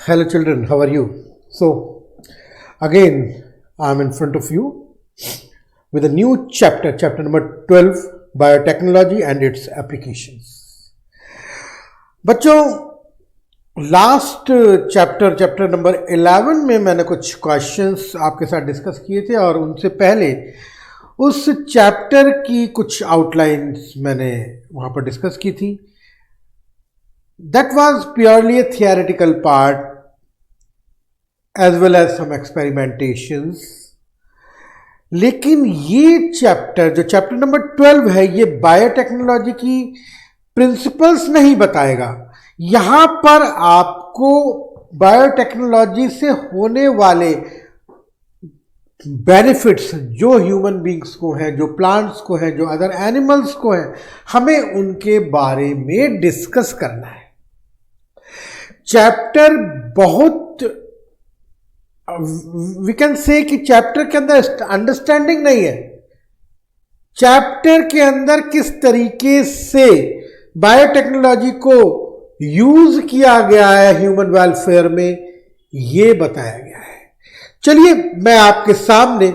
Hello children, how are you? So again I am in front of you with a new chapter number 12, biotechnology and its applications. बच्चों last chapter number 11 में मैंने कुछ questions आपके साथ discuss किए थे और उनसे पहले उस चैप्टर की कुछ आउटलाइंस मैंने वहां पर डिस्कस की थी. That was purely a theoretical part as well as some experimentations. लेकिन ये चैप्टर जो चैप्टर नंबर 12 है ये बायोटेक्नोलॉजी की प्रिंसिपल्स नहीं बताएगा. यहां पर आपको बायोटेक्नोलॉजी से होने वाले बेनिफिट्स जो ह्यूमन बींग्स को हैं, जो प्लांट्स को हैं, जो अदर एनिमल्स को हैं, हमें उनके बारे में डिस्कस करना है. चैप्टर बहुत वी कैन से कि चैप्टर के अंदर अंडरस्टैंडिंग नहीं है. चैप्टर के अंदर किस तरीके से बायोटेक्नोलॉजी को यूज किया गया है ह्यूमन वेलफेयर में ये बताया गया है. चलिए मैं आपके सामने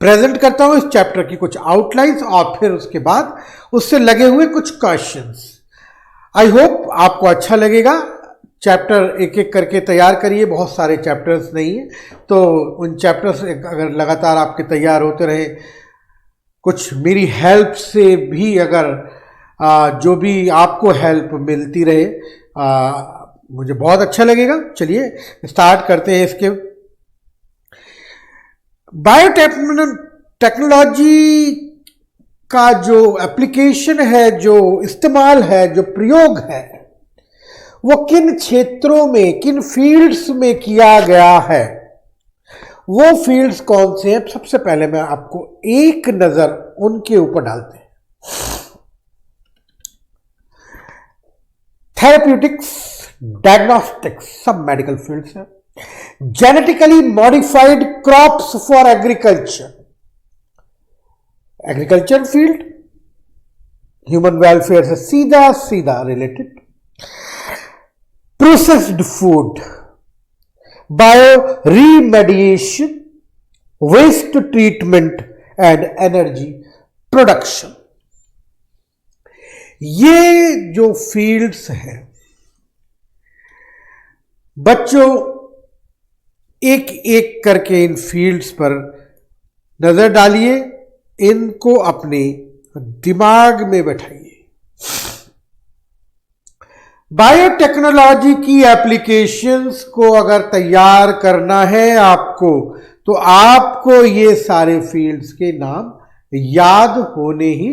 प्रेजेंट करता हूं इस चैप्टर की कुछ आउटलाइंस और फिर उसके बाद उससे लगे हुए कुछ क्वेश्चंस. आई होप आपको अच्छा लगेगा. चैप्टर एक एक करके तैयार करिए, बहुत सारे चैप्टर्स नहीं है तो उन चैप्टर्स अगर लगातार आपके तैयार होते रहे, कुछ मेरी हेल्प से भी अगर जो भी आपको हेल्प मिलती रहे मुझे बहुत अच्छा लगेगा. चलिए स्टार्ट करते हैं इसके. बायोटेक्नोलॉजी का जो एप्लीकेशन है, जो इस्तेमाल है, जो प्रयोग है, वो किन क्षेत्रों में, किन फील्ड्स में किया गया है, वो फील्ड्स कौन से हैं, सबसे पहले मैं आपको एक नजर उनके ऊपर डालते हैं. थेरेप्यूटिक्स, डायग्नोस्टिक्स सब मेडिकल फील्ड्स हैं. Genetically modified crops for agriculture, agriculture field human welfare से सीधा related. Processed food, bio remediation, waste treatment and energy production. ये जो फील्ड्स हैं बच्चों, एक एक करके इन फील्ड्स पर नजर डालिए, इनको अपने दिमाग में बैठाइए. बायोटेक्नोलॉजी की एप्लीकेशंस को अगर तैयार करना है आपको तो आपको ये सारे फील्ड्स के नाम याद होने ही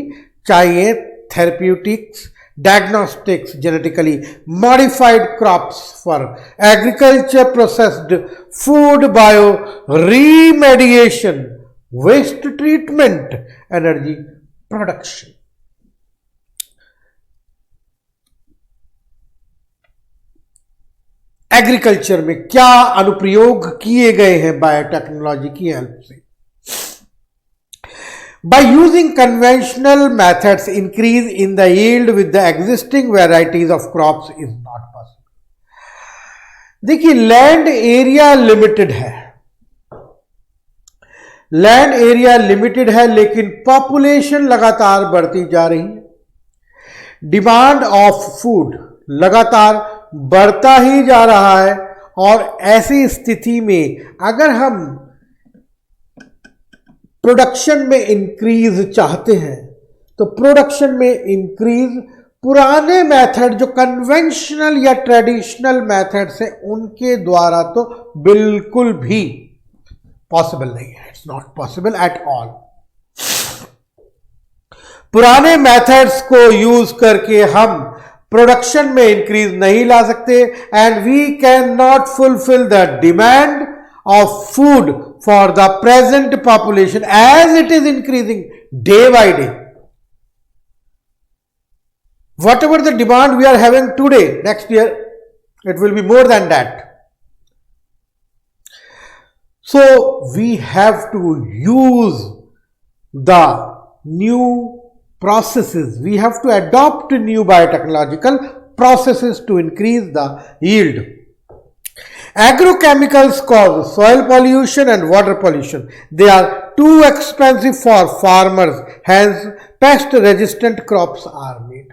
चाहिए. Therapeutics, diagnostics, genetically modified crops for agriculture, processed food, bio remediation, waste treatment, energy production. Agriculture में क्या अनुप्रयोग किए गए हैं बायोटेक्नोलॉजी की हेल्प से. By using conventional methods, increase in the yield with the existing varieties of crops is not possible. देखिए land area limited है, लैंड एरिया लिमिटेड है लेकिन पॉपुलेशन लगातार बढ़ती जा रही है. डिमांड ऑफ फूड लगातार बढ़ता ही जा रहा है और ऐसी स्थिति में अगर हम प्रोडक्शन में इंक्रीज चाहते हैं तो प्रोडक्शन में इंक्रीज पुराने मेथड जो कन्वेंशनल या ट्रेडिशनल मेथड्स हैं उनके द्वारा तो बिल्कुल भी पॉसिबल नहीं है. It's not possible at all. पुराने मेथड्स को यूज करके हम प्रोडक्शन में इंक्रीज नहीं ला सकते and we can not fulfil the demand of food for the present population as it is increasing day by day. Whatever the demand we are having today, next year it will be more than that. So we have to use the new processes, we have to adopt new biotechnological processes to increase the yield. Agrochemicals cause soil pollution and water pollution. They are too expensive for farmers, hence pest resistant crops are made.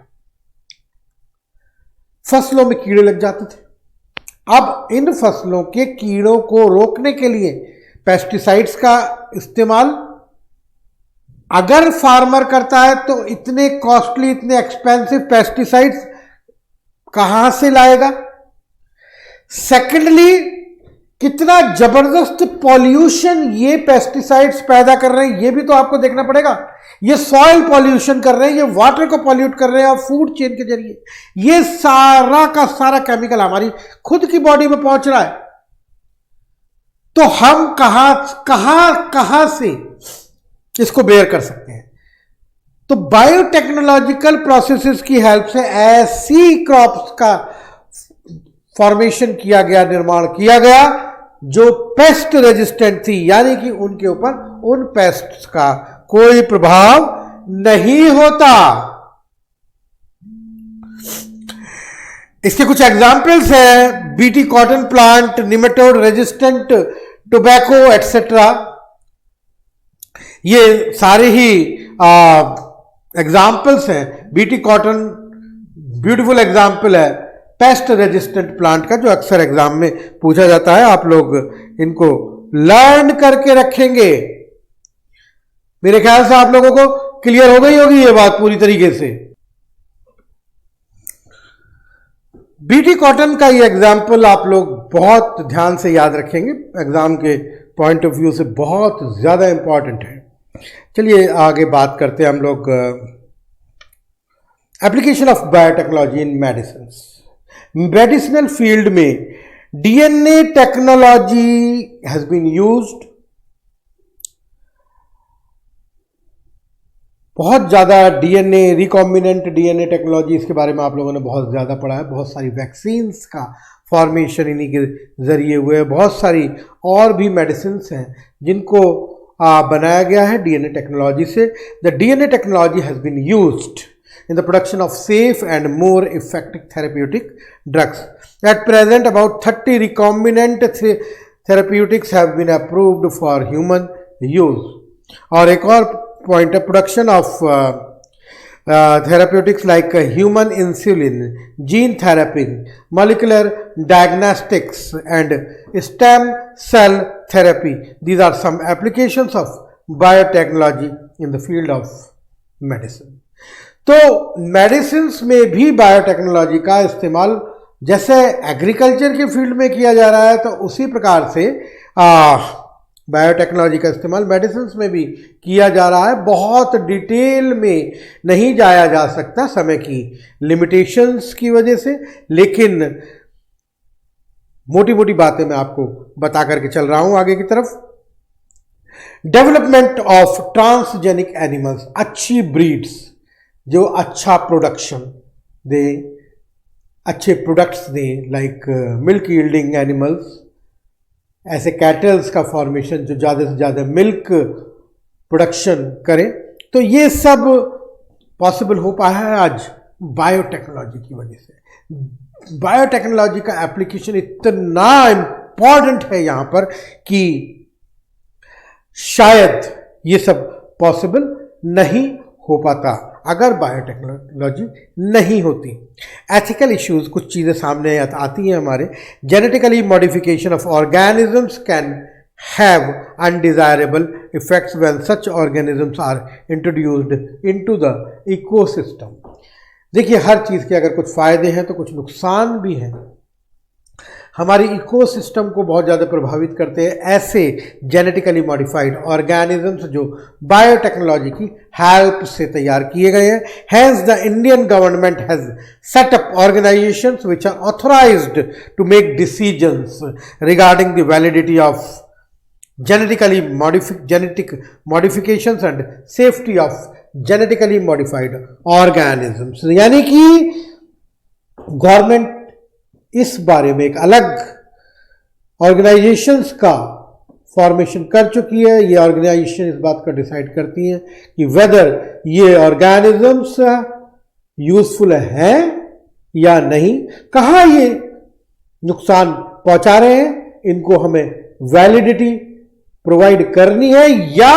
फसलों में कीड़े लग जाते थे, अब इन फसलों के कीड़ों को रोकने के लिए पेस्टिसाइड्स का इस्तेमाल अगर फार्मर करता है तो इतने कॉस्टली, इतने एक्सपेंसिव पेस्टिसाइड्स कहां से लाएगा? सेकेंडली, कितना जबरदस्त पॉल्यूशन ये पेस्टिसाइड्स पैदा कर रहे हैं, ये भी तो आपको देखना पड़ेगा। ये सॉइल पॉल्यूशन कर रहे हैं, ये वाटर को पॉल्यूट कर रहे हैं, फूड चेन के जरिए ये सारा का सारा केमिकल हमारी खुद की बॉडी में पहुंच रहा है। तो हम कहां से इसको बेयर कर सकते हैं? तो बायोटेक्नोलॉजिकल प्रोसेसेस की हेल्प से ऐसी क्रॉप्स का फॉर्मेशन किया गया, निर्माण किया गया जो पेस्ट रेजिस्टेंट थी, यानी कि उनके ऊपर उन पेस्ट्स का कोई प्रभाव नहीं होता। इसके कुछ एग्जाम्पल्स हैं, BT cotton plant, nematode resistant tobacco etcetera. ये सारे ही एग्जाम्पल्स हैं। बीटी कॉटन ब्यूटीफुल एग्जाम्पल है पेस्ट रेजिस्टेंट प्लांट का, जो अक्सर एग्जाम में पूछा जाता है। आप लोग इनको लर्न करके रखेंगे। मेरे ख्याल से आप लोगों को क्लियर हो गई होगी ये बात पूरी तरीके से। बीटी कॉटन का ये एग्जाम्पल आप लोग बहुत ध्यान से याद रखेंगे, एग्जाम के पॉइंट ऑफ व्यू से बहुत ज्यादा इंपॉर्टेंट है। चलिए आगे बात करते हैं हम लोग application of biotechnology in medicine. Medicinal field में DNA technology has been used. बहुत ज़्यादा डीएनए, रिकॉम्बिनेंट डीएनए टेक्नोलॉजी, इसके बारे में आप लोगों ने बहुत ज़्यादा पढ़ा है। बहुत सारी वैक्सीन्स का फॉर्मेशन इन्हीं के ज़रिए हुए है। बहुत सारी और भी मेडिसिन्स हैं जिनको बनाया गया है डीएनए टेक्नोलॉजी से। The DNA technology has been used in the production of safe and more effective therapeutic drugs. At present, about 30 recombinant therapeutics have been approved for human use. और एक और पॉइंट है, production of therapeutics like human insulin, gene therapy, molecular diagnostics and stem cell therapy. These are some applications of biotechnology in the field of medicine. तो medicines में भी biotechnology का इस्तेमाल जैसे एग्रीकल्चर के फील्ड में किया जा रहा है, तो उसी प्रकार से बायोटेक्नोलॉजी का इस्तेमाल मेडिसिन्स में भी किया जा रहा है। बहुत डिटेल में नहीं जाया जा सकता समय की लिमिटेशंस की वजह से, लेकिन मोटी मोटी बातें मैं आपको बता करके चल रहा हूं आगे की तरफ। डेवलपमेंट ऑफ ट्रांसजेनिक एनिमल्स, अच्छी ब्रीड्स जो अच्छा प्रोडक्शन दे, अच्छे प्रोडक्ट्स दें, लाइक मिल्क यील्डिंग एनिमल्स, ऐसे कैटल्स का फॉर्मेशन जो ज़्यादा से ज़्यादा मिल्क प्रोडक्शन करें। तो ये सब पॉसिबल हो पाया है आज बायोटेक्नोलॉजी की वजह से। बायोटेक्नोलॉजी का एप्लीकेशन इतना इम्पॉर्टेंट है यहाँ पर कि शायद ये सब पॉसिबल नहीं हो पाता अगर बायोटेक्नोलॉजी नहीं होती। एथिकल इश्यूज, कुछ चीज़ें सामने आती हैं हमारे। Genetically modification of organisms can have undesirable effects when such organisms are introduced into the ecosystem. देखिए, हर चीज़ के अगर कुछ फ़ायदे हैं तो कुछ नुकसान भी हैं। हमारी इकोसिस्टम को बहुत ज़्यादा प्रभावित करते हैं ऐसे जेनेटिकली मॉडिफाइड ऑर्गेनिजम्स जो बायोटेक्नोलॉजी की हेल्प से तैयार किए गए हैं। Hence the Indian government has set up organisations which are authorised to make decisions regarding the validity of genetic modifications and safety of genetically modified organisms। यानी कि government इस बारे में एक अलग ऑर्गेनाइजेशंस का फॉर्मेशन कर चुकी है। ये ऑर्गेनाइजेशन इस बात का डिसाइड करती है कि वेदर ये ऑर्गेनिजम्स यूजफुल हैं या नहीं, कहाँ ये नुकसान पहुंचा रहे हैं, इनको हमें वैलिडिटी प्रोवाइड करनी है या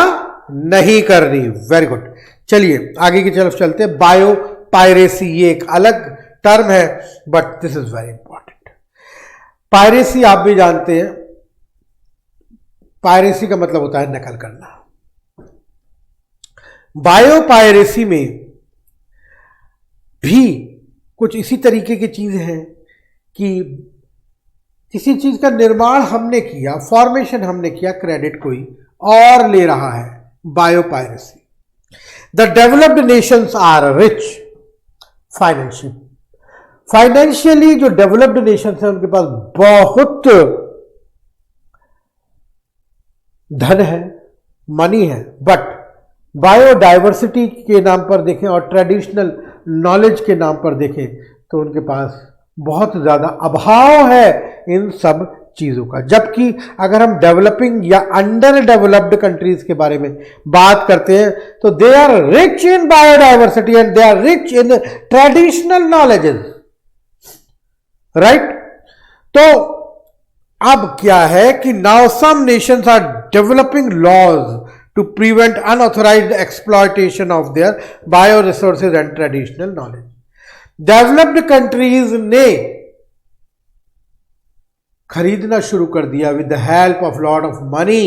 नहीं करनी। वेरी गुड, चलिए आगे की तरफ चलते हैं। बायो पायरेसी, ये एक अलग टर्म है but this is very important. Piracy आप भी जानते हैं, पायरेसी का मतलब होता है नकल करना। बायो पायरेसी में भी कुछ इसी तरीके की चीज है कि किसी चीज का निर्माण हमने किया, फॉर्मेशन हमने किया, क्रेडिट कोई और ले रहा है, biopiracy. The developed nations are rich financially जो डेवलप्ड नेशंस हैं उनके पास बहुत धन है, मनी है, बट बायोडाइवर्सिटी के नाम पर देखें और ट्रेडिशनल नॉलेज के नाम पर देखें तो उनके पास बहुत ज़्यादा अभाव है इन सब चीज़ों का। जबकि अगर हम डेवलपिंग या अंडर डेवलप्ड कंट्रीज के बारे में बात करते हैं तो they are rich in biodiversity and they are rich in traditional knowledges, right. तो अब क्या है कि now some nations are developing laws to prevent unauthorized exploitation of their bioresources and traditional knowledge. Developed countries ने खरीदना शुरू कर दिया with the help of lot of money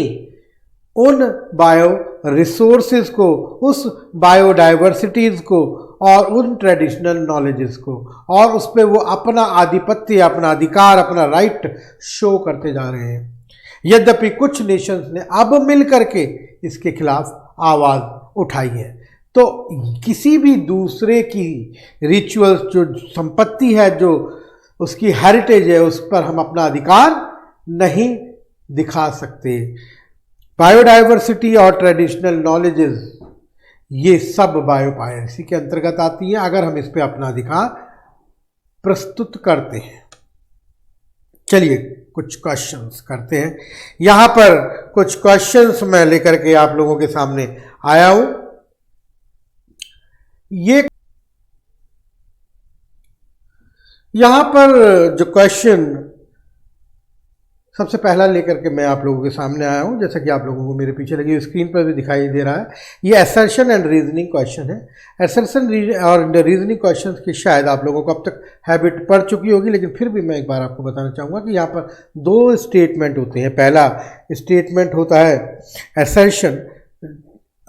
उन बायो रिसोर्सेज को, उस बायोडाइवर्सिटीज को और उन ट्रेडिशनल नॉलेजेस को, और उस पर वो अपना आधिपत्य, अपना अधिकार, अपना राइट शो करते जा रहे हैं। यद्यपि कुछ नेशंस ने अब मिल करके इसके खिलाफ आवाज उठाई है। तो किसी भी दूसरे की रिचुअल्स, जो संपत्ति है, जो उसकी हेरिटेज है, उस पर हम अपना अधिकार नहीं दिखा सकते। बायोडाइवर्सिटी और ट्रेडिशनल नॉलेजेस ये सब बायोपायरेसी के अंतर्गत आती है अगर हम इस पे अपना अधिकार प्रस्तुत करते हैं। चलिए कुछ क्वेश्चंस करते हैं। यहां पर कुछ क्वेश्चंस मैं लेकर के आप लोगों के सामने आया हूं। ये यहां पर जो क्वेश्चन सबसे पहला लेकर के मैं आप लोगों के सामने आया हूं, जैसा कि आप लोगों को मेरे पीछे लगी स्क्रीन पर भी दिखाई दे रहा है, ये असर्शन एंड रीजनिंग क्वेश्चन है। असर्शन और रीजनिंग क्वेश्चन की शायद आप लोगों को अब तक हैबिट पड़ चुकी होगी, लेकिन फिर भी मैं एक बार आपको बताना चाहूँगा कि यहाँ पर दो स्टेटमेंट होते हैं। पहला स्टेटमेंट होता है असर्शन,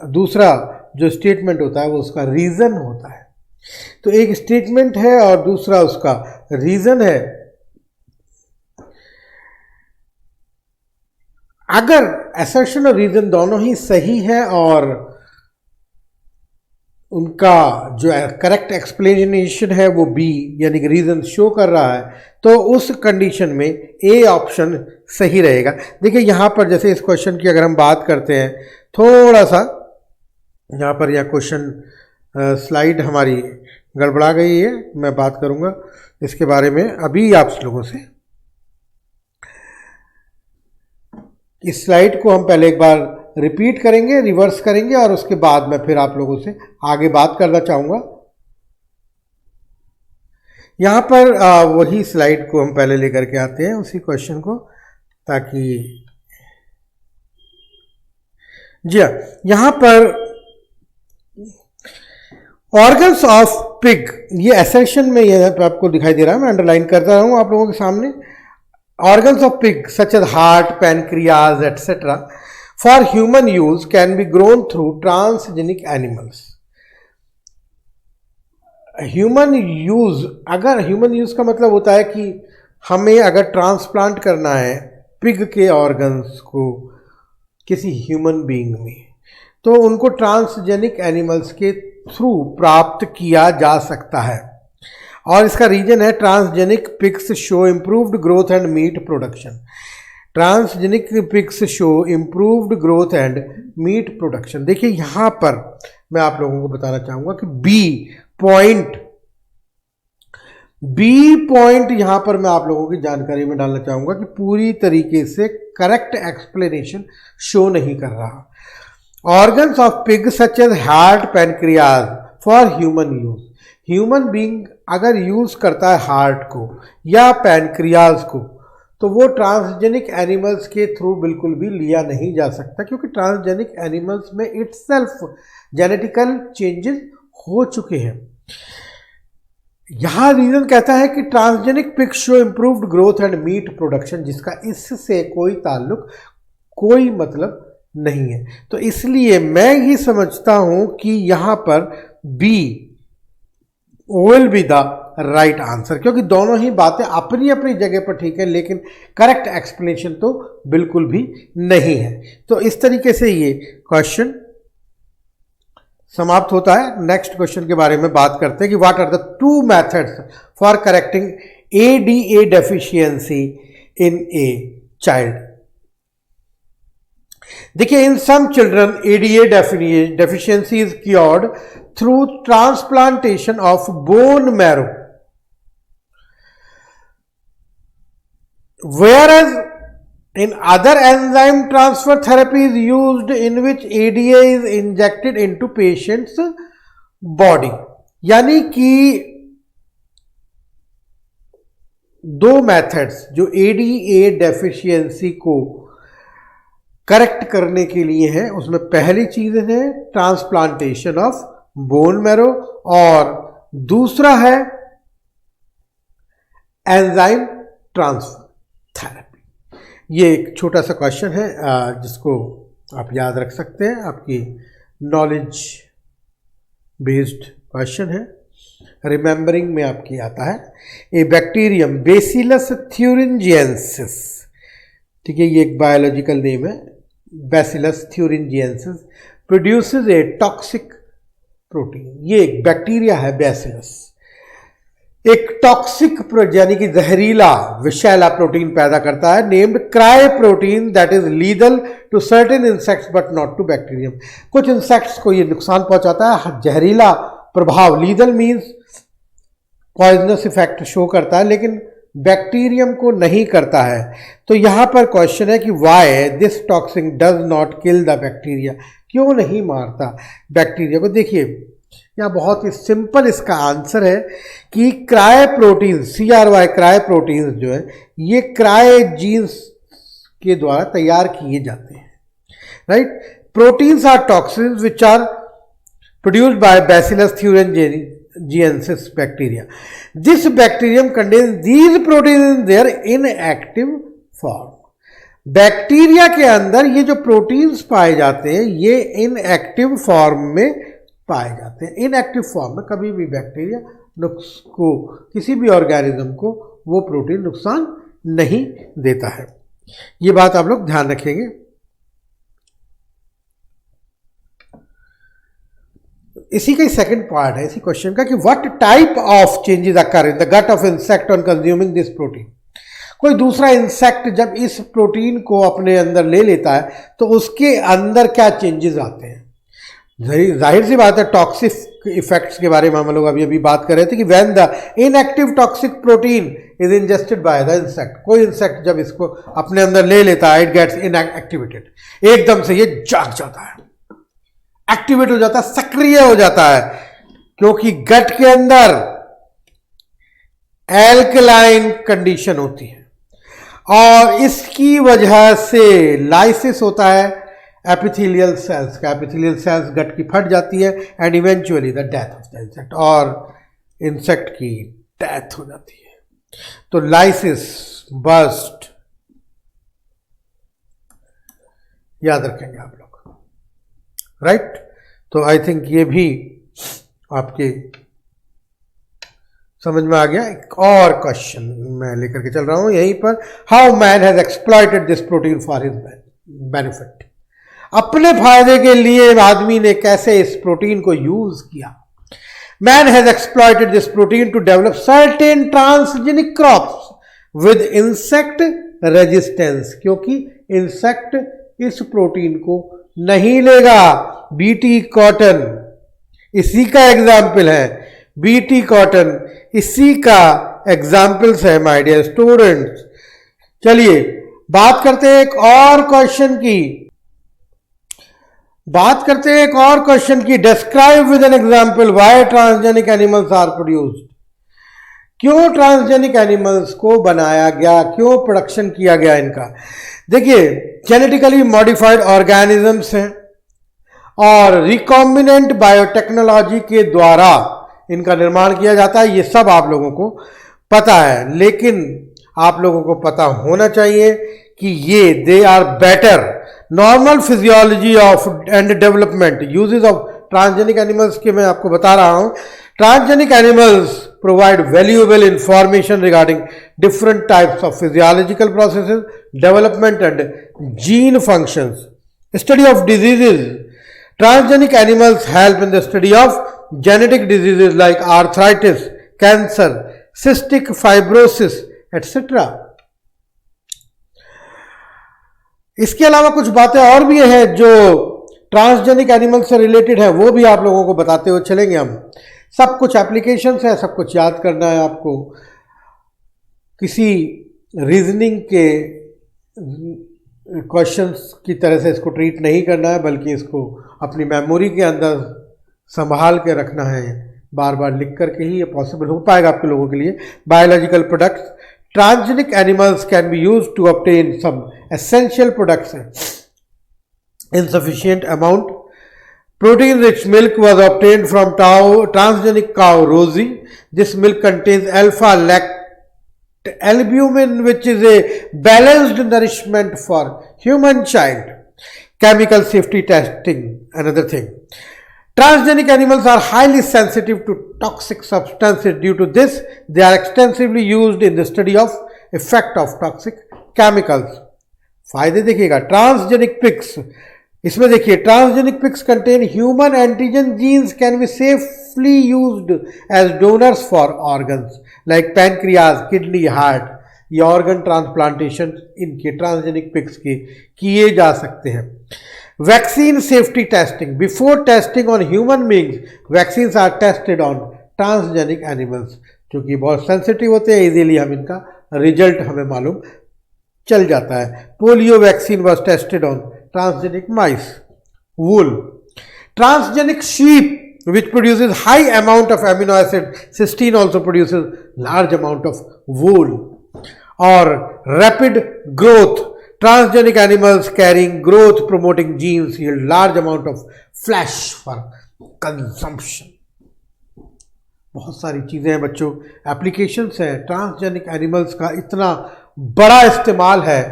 दूसरा जो स्टेटमेंट होता है वो उसका रीज़न होता है। तो एक स्टेटमेंट है और दूसरा उसका रीज़न है। अगर असर्शन और रीजन दोनों ही सही है और उनका जो करेक्ट एक्सप्लेनेशन है वो बी यानी कि रीजन शो कर रहा है, तो उस कंडीशन में ए ऑप्शन सही रहेगा। देखिए यहाँ पर जैसे इस क्वेश्चन की अगर हम बात करते हैं, थोड़ा सा यहाँ पर यह क्वेश्चन स्लाइड हमारी गड़बड़ा गई है, मैं बात करूँगा इसके बारे में अभी आप लोगों से। इस स्लाइड को हम पहले एक बार रिपीट करेंगे, रिवर्स करेंगे और उसके बाद मैं फिर आप लोगों से आगे बात करना चाहूँगा। यहाँ पर वही स्लाइड को हम पहले लेकर के आते हैं, उसी क्वेश्चन को, ताकि जी हाँ, यहाँ पर ऑर्गन्स ऑफ पिग, ये असर्शन में ये आपको दिखाई दे रहा है, मैं अंडरलाइन करता हूँ आप लोगों के सामने। Organs of pig such as heart, pancreas, etc. for human use can be grown through transgenic animals. Human use, अगर human use का मतलब होता है कि हमें अगर ट्रांसप्लांट करना है पिग के ऑर्गन्स को किसी ह्यूमन बीइंग में, तो उनको ट्रांसजेनिक एनिमल्स के थ्रू प्राप्त किया जा सकता है। और इसका रीजन है transgenic pigs show improved growth and meat production. Transgenic pigs show improved growth and meat production. देखिए यहाँ पर मैं आप लोगों को बताना चाहूँगा कि बी पॉइंट यहाँ पर मैं आप लोगों की जानकारी में डालना चाहूँगा कि पूरी तरीके से करेक्ट एक्सप्लेनेशन शो नहीं कर रहा। Organs of pig such as heart, pancreas for human use. Human being अगर यूज करता है हार्ट को या पैनक्रियाज को, तो वो ट्रांसजेनिक एनिमल्स के थ्रू बिल्कुल भी लिया नहीं जा सकता, क्योंकि ट्रांसजेनिक एनिमल्स में इटसेल्फ जेनेटिकल चेंजेस हो चुके हैं। यहां रीजन कहता है कि transgenic pigs show improved growth and meat production, जिसका इससे कोई ताल्लुक, कोई मतलब नहीं है। तो इसलिए मैं ये समझता हूं कि यहां पर B will be the right answer, क्योंकि दोनों ही बातें अपनी अपनी जगह पर ठीक है, लेकिन करेक्ट एक्सप्लेनेशन तो बिल्कुल भी नहीं है। तो इस तरीके से ये क्वेश्चन समाप्त होता है। नेक्स्ट क्वेश्चन के बारे में बात करते हैं कि what are the 2 methods for correcting ADA deficiency in a child. देखिए, in some children ADA deficiency is cured through transplantation of bone marrow, whereas in other enzyme transfer therapy is used in which ADA is injected into patient's body। यानी कि 2 methods जो ADA deficiency को correct करने के लिए है, उसमें पहली चीज है ट्रांसप्लांटेशन ऑफ बोन मैरो और दूसरा है एंजाइम ट्रांसफर थेरेपी। ये एक छोटा सा क्वेश्चन है जिसको आप याद रख सकते हैं, आपकी नॉलेज बेस्ड क्वेश्चन है, रिमेंबरिंग में आपकी आता है। ए बैक्टीरियम बेसिलस थ्यूरिंजिएंसिस, ठीक है, ये एक बायोलॉजिकल नेम है, Bacillus thuringiensis produces a toxic protein. ये एक बैक्टीरिया है बैसिलस, एक टॉक्सिक यानी कि जहरीला विषैला प्रोटीन पैदा करता है, named cry protein, that is lethal to certain insects but not to bacterium. कुछ इंसेक्ट्स को ये नुकसान पहुंचाता है, जहरीला प्रभाव, lethal means poisonous effect show करता है, लेकिन बैक्टीरियम को नहीं करता है। तो यहां पर क्वेश्चन है कि why this toxin does not kill the bacteria, क्यों नहीं मारता बैक्टीरिया को। देखिए, यहाँ बहुत ही सिंपल इसका आंसर है कि cry protein, CRY cry protein जो है, ये क्राई जीन्स के द्वारा तैयार किए जाते हैं, राइट। Proteins are toxins which are produced by bacillus thuringiensis bacteria. This bacterium contains these proteins in their inactive form. Bacteria के अंदर ये जो प्रोटीन्स पाए जाते हैं ये इनएक्टिव फॉर्म में पाए जाते हैं। इनएक्टिव फॉर्म में कभी भी बैक्टीरिया को, किसी भी ऑर्गेनिज्म को वो प्रोटीन नुकसान नहीं देता है। ये बात आप लोग ध्यान रखेंगे। इसी का सेकंड पार्ट है इसी क्वेश्चन का कि what type of changes occur in the gut of insect on consuming this protein. कोई दूसरा इंसेक्ट जब इस प्रोटीन को अपने अंदर ले लेता है तो उसके अंदर क्या चेंजेस आते हैं। जाहिर सी बात है, टॉक्सिक इफेक्ट्स के बारे में हम लोग अभी बात कर रहे थे कि when the inactive toxic protein is ingested by the insect, कोई इंसेक्ट जब इसको अपने अंदर ले लेता है, इट गेट्स इनएक्टिवेटेड, एकदम से ये जाग जाता है, एक्टिवेट हो जाता है, सक्रिय हो जाता है, क्योंकि गट के अंदर एल्कलाइन कंडीशन होती है और इसकी वजह से लाइसिस होता है एपिथेलियल सेल्स का। एपिथेलियल सेल्स गट की फट जाती है and eventually the death of the insect, और इंसेक्ट की डेथ हो जाती है। तो लाइसिस, बर्स्ट, याद रखेंगे आप लोग, राइट। तो आई थिंक ये भी आपके समझ में आ गया। एक और क्वेश्चन मैं लेकर के चल रहा हूं यहीं पर, how man has exploited this protein for his benefit. अपने फायदे के लिए आदमी ने कैसे इस प्रोटीन को यूज किया। Man has exploited this protein to develop certain transgenic crops with insect resistance, क्योंकि इंसेक्ट इस प्रोटीन को नहीं लेगा। बीटी कॉटन इसी का एग्जाम्पल है, बीटी कॉटन इसी का एग्जाम्पल्स है माय डियर स्टूडेंट्स। चलिए बात करते हैं एक और क्वेश्चन की। बात करते हैं एक और क्वेश्चन की, describe with an example why transgenic animals are produced. क्यों ट्रांसजेनिक एनिमल्स को बनाया गया, क्यों प्रोडक्शन किया गया इनका। देखिए, जेनेटिकली मॉडिफाइड ऑर्गेनिजम्स हैं और रिकॉम्बिनेंट बायोटेक्नोलॉजी के द्वारा इनका निर्माण किया जाता है। ये सब आप लोगों को पता है, लेकिन आप लोगों को पता होना चाहिए कि ये they are better normal physiology of and development uses of transgenic animals के मैं आपको बता रहा हूं। Transgenic animals provide valuable information regarding different types of physiological processes, development and gene functions, study of diseases. Transgenic animals help in the study of genetic diseases like arthritis, cancer, cystic fibrosis, etc. इसके अलावा कुछ बातें और भी हैं जो transgenic animal से related है, वो भी आप लोगों को बताते हुए चलेंगे हम। सब कुछ एप्लीकेशंस है, सब कुछ याद करना है आपको। किसी रीजनिंग के क्वेश्चंस की तरह से इसको ट्रीट नहीं करना है, बल्कि इसको अपनी मेमोरी के अंदर संभाल के रखना है। बार बार लिख करके ही ये पॉसिबल हो पाएगा आपके लोगों के लिए। Biological products, transgenic animals can be use to obtain some essential products in sufficient amount. Protein rich milk was obtained from transgenic cow Rosie. This milk contains alpha lactalbumin which is a balanced nourishment for human child. Chemical safety testing another thing. Transgenic animals are highly sensitive to toxic substances. Due to this, they are extensively used in the study of effect of toxic chemicals. फायदे देखिएगा, transgenic pigs, इसमें देखिए transgenic pigs contain human antigen genes can be safely used as donors for organs like pancreas, kidney, heart. ये organ transplantation इनके transgenic pigs के किए जा सकते हैं। Vaccine safety testing, before testing on human beings, vaccines are tested on transgenic animals, जो कि बहुत सेंसिटिव होते हैं, इजीली हम इनका रिजल्ट हमें मालूम चल जाता है। Polio vaccine was tested on transgenic mice. Wool, transgenic sheep which produces high amount of amino acid cysteine also produces large amount of wool. Or rapid growth, transgenic animals carrying growth promoting genes yield large amount of flesh for consumption. बहुत सारी चीज़ें हैं बच्चों, applications हैं। Transgenic animals का इतना बड़ा इस्तेमाल है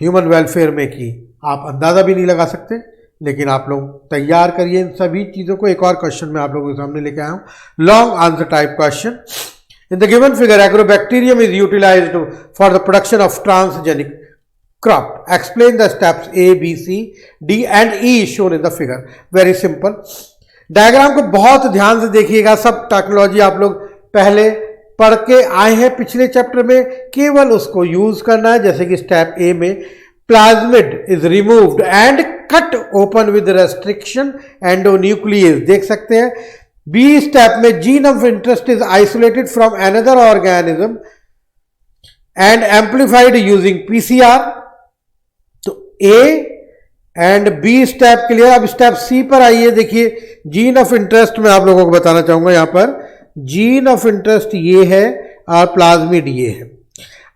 ह्यूमन वेलफेयर में कि आप अंदाज़ा भी नहीं लगा सकते। लेकिन आप लोग तैयार करिए इन सभी चीज़ों को। एक और क्वेश्चन मैं आप लोगों के सामने लेके आया हूँ, long answer type question. In the given figure, agrobacterium is utilized for the production of transgenic crop. Explain the steps A, B, C, D and E shown in the figure. Very simple. Diagram को बहुत ध्यान से देखिएगा। सब technology आप लोग पहले पढ़ के आए हैं पिछले चैप्टर में, केवल उसको यूज करना है। जैसे कि स्टेप ए में plasmid is removed and cut open with restriction endonuclease, देख सकते हैं। बी स्टेप में gene of interest is isolated from another organism and amplified using PCR. तो A and B step clear. अब स्टेप सी पर आइए, देखिए जीन ऑफ इंटरेस्ट मैं आप लोगों को बताना चाहूंगा। यहां पर जीन ऑफ इंटरेस्ट ये है और प्लाज्मिड ये है।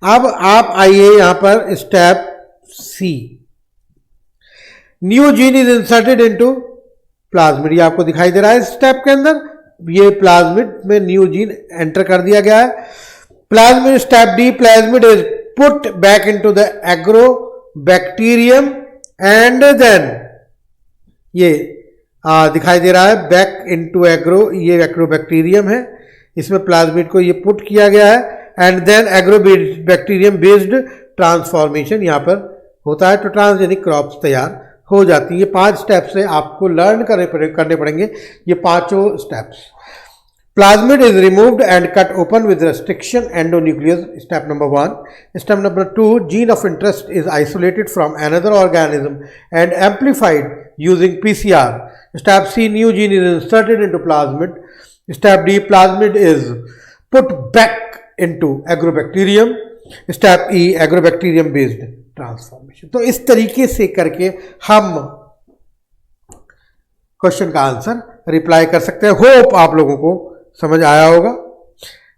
अब आप आइए यहां पर step C, new gene is inserted into plasmid, ये आपको दिखाई दे रहा है इस स्टेप के अंदर। ये प्लाज्मिड में न्यू जीन एंटर कर दिया गया है। Plasmid step D, plasmid is put back into the agrobacterium and then ये दिखाई दे रहा है बैक इनटू एग्रो, ये एग्रोबैक्टीरियम है, इसमें प्लाज्मिड को ये पुट किया गया है and then agrobacterium based transformation यहाँ पर होता है। तो ट्रांसजेनिक क्रॉप्स तैयार हो जाती है। ये 5 स्टेप्स से आपको लर्न करने पड़ेंगे, ये पांचों steps. Plasmid is removed and cut open with restriction endonuclease, step number 1। Step number 2, gene of interest is isolated from another organism and amplified using PCR. Step C, new gene is inserted into plasmid. Step D, plasmid is put back into agrobacterium. Step E, agrobacterium based transformation. तो इस तरीके से करके हम question का answer reply कर सकते हैं। होप आप लोगों को समझ आया होगा।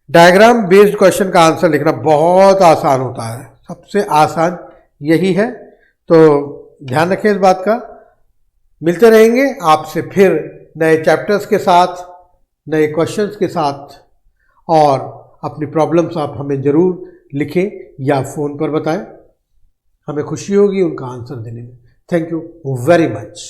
डायग्राम बेस्ड क्वेश्चन का आंसर लिखना बहुत आसान होता है, सबसे आसान यही है, तो ध्यान रखें इस बात का। मिलते रहेंगे आपसे फिर नए चैप्टर्स के साथ, नए क्वेश्चंस के साथ, और अपनी प्रॉब्लम्स आप हमें ज़रूर लिखें या फ़ोन पर बताएं, हमें खुशी होगी उनका आंसर देने में। Thank you very much.